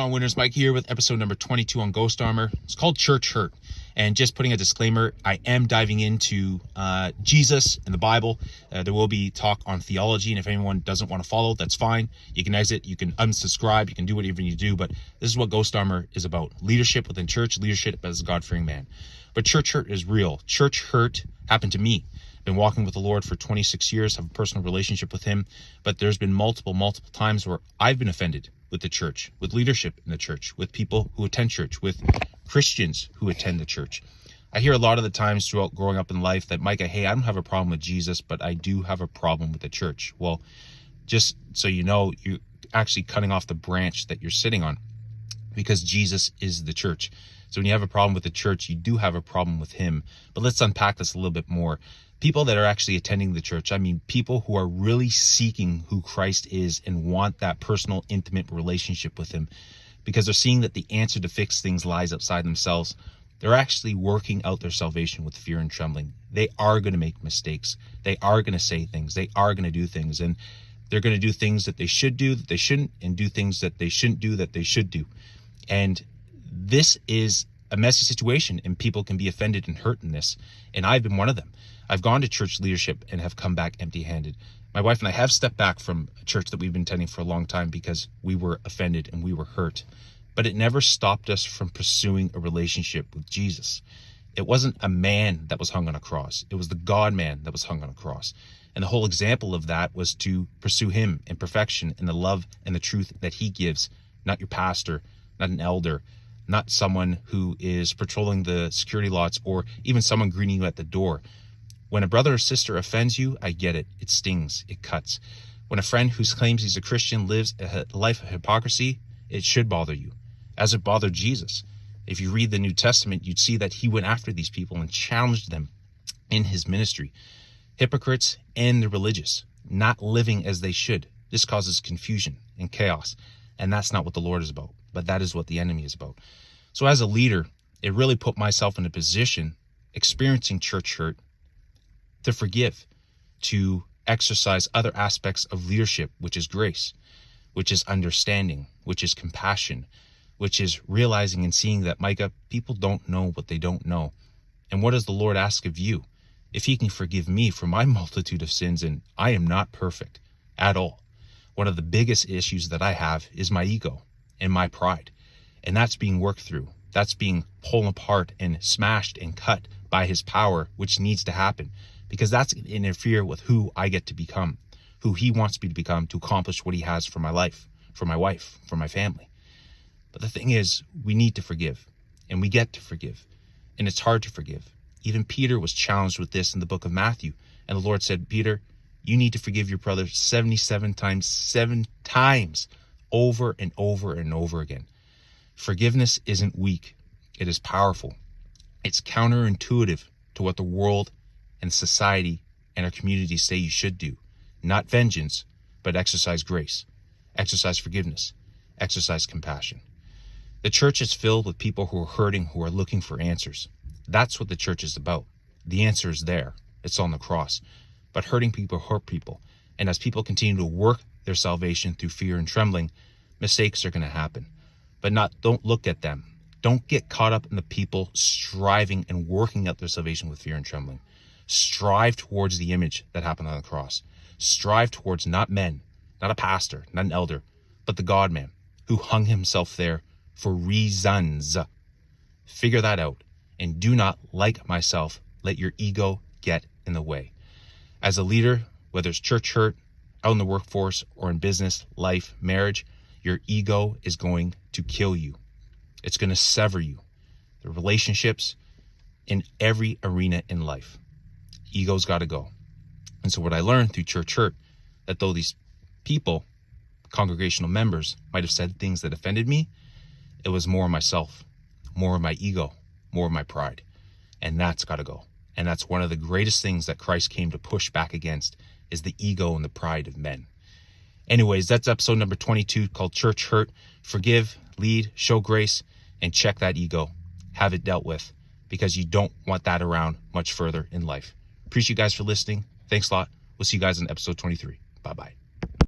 on, Winners? Mike here with episode number 22 on Ghost Armour. It's called Church Hurt. And just putting a disclaimer, I am diving into Jesus and the Bible. There will be talk on theology, and if anyone doesn't want to follow, that's fine. You can exit, you can unsubscribe, you can do whatever you do, but this is what Ghost Armour is about. Leadership within church, leadership as a God-fearing man. But church hurt is real. Church hurt happened to me. Been walking with the Lord for 26 years, have a personal relationship with him, but there's been multiple times where I've been offended with the church, with leadership in the church, with people who attend church, with Christians who attend the church. I hear a lot of the times throughout growing up in life that, Micah, hey, I don't have a problem with Jesus, but I do have a problem with the church. Well, just so you know, you're actually cutting off the branch that you're sitting on, because Jesus is the church. So when you have a problem with the church, you do have a problem with him. But let's unpack this a little bit more. People that are actually attending the church, I mean, people who are really seeking who Christ is and want that personal, intimate relationship with him, because they're seeing that the answer to fix things lies outside themselves. They're actually working out their salvation with fear and trembling. They are going to make mistakes. They are going to say things. They are going to do things. And they're going to do things that they should do, that they shouldn't, and do things that they shouldn't do, that they should do. And this is a messy situation, and people can be offended and hurt in this. And I've been one of them. I've gone to church leadership and have come back empty-handed. My wife and I have stepped back from a church that we've been attending for a long time because we were offended and we were hurt. But it never stopped us from pursuing a relationship with Jesus. It wasn't a man that was hung on a cross. It was the God-man that was hung on a cross. And the whole example of that was to pursue him in perfection, in the love and the truth that he gives, not your pastor, not an elder, not someone who is patrolling the security lots, or even someone greeting you at the door. When a brother or sister offends you, I get it. It stings. It cuts. When a friend who claims he's a Christian lives a life of hypocrisy, it should bother you, as it bothered Jesus. If you read the New Testament, you'd see that he went after these people and challenged them in his ministry. Hypocrites and the religious, not living as they should. This causes confusion and chaos, and that's not what the Lord is about, but that is what the enemy is about. So as a leader, it really put myself in a position, experiencing church hurt, to forgive, to exercise other aspects of leadership, which is grace, which is understanding, which is compassion, which is realizing and seeing that, Micah, people don't know what they don't know. And what does the Lord ask of you? If he can forgive me for my multitude of sins, and I am not perfect at all. One of the biggest issues that I have is my ego and my pride. And that's being worked through. That's being pulled apart and smashed and cut by his power, which needs to happen. Because that's going to interfere with who I get to become, who he wants me to become to accomplish what he has for my life, for my wife, for my family. But the thing is, we need to forgive, and we get to forgive, and it's hard to forgive. Even Peter was challenged with this in the book of Matthew, and the Lord said, Peter, you need to forgive your brother 77 times, 7 times, over and over and over again. Forgiveness isn't weak. It is powerful. It's counterintuitive to what the world and society and our communities say you should do. Not vengeance, but exercise grace, exercise forgiveness, exercise compassion. The church is filled with people who are hurting, who are looking for answers. That's what the church is about. The answer is there. It's on the cross. But hurting people hurt people. And as people continue to work their salvation through fear and trembling, mistakes are going to happen. But don't look at them. Don't get caught up in the people striving and working out their salvation with fear and trembling. Strive towards the image that happened on the cross. Strive towards not men, not a pastor, not an elder, but the God-man who hung himself there for reasons. Figure that out, and do not, like myself, let your ego get in the way. As a leader, whether it's church hurt, out in the workforce, or in business, life, marriage, your ego is going to kill you. It's going to sever you. The relationships in every arena in life. Ego's got to go. And so what I learned through church hurt, that though these people, congregational members, might have said things that offended me, it was more of myself, more of my ego, more of my pride. And that's got to go. And that's one of the greatest things that Christ came to push back against, is the ego and the pride of men. Anyways, that's episode number 22 called Church Hurt. Forgive, lead, show grace, and check that ego. Have it dealt with, because you don't want that around much further in life. Appreciate you guys for listening. Thanks a lot. We'll see you guys in episode 23. Bye-bye.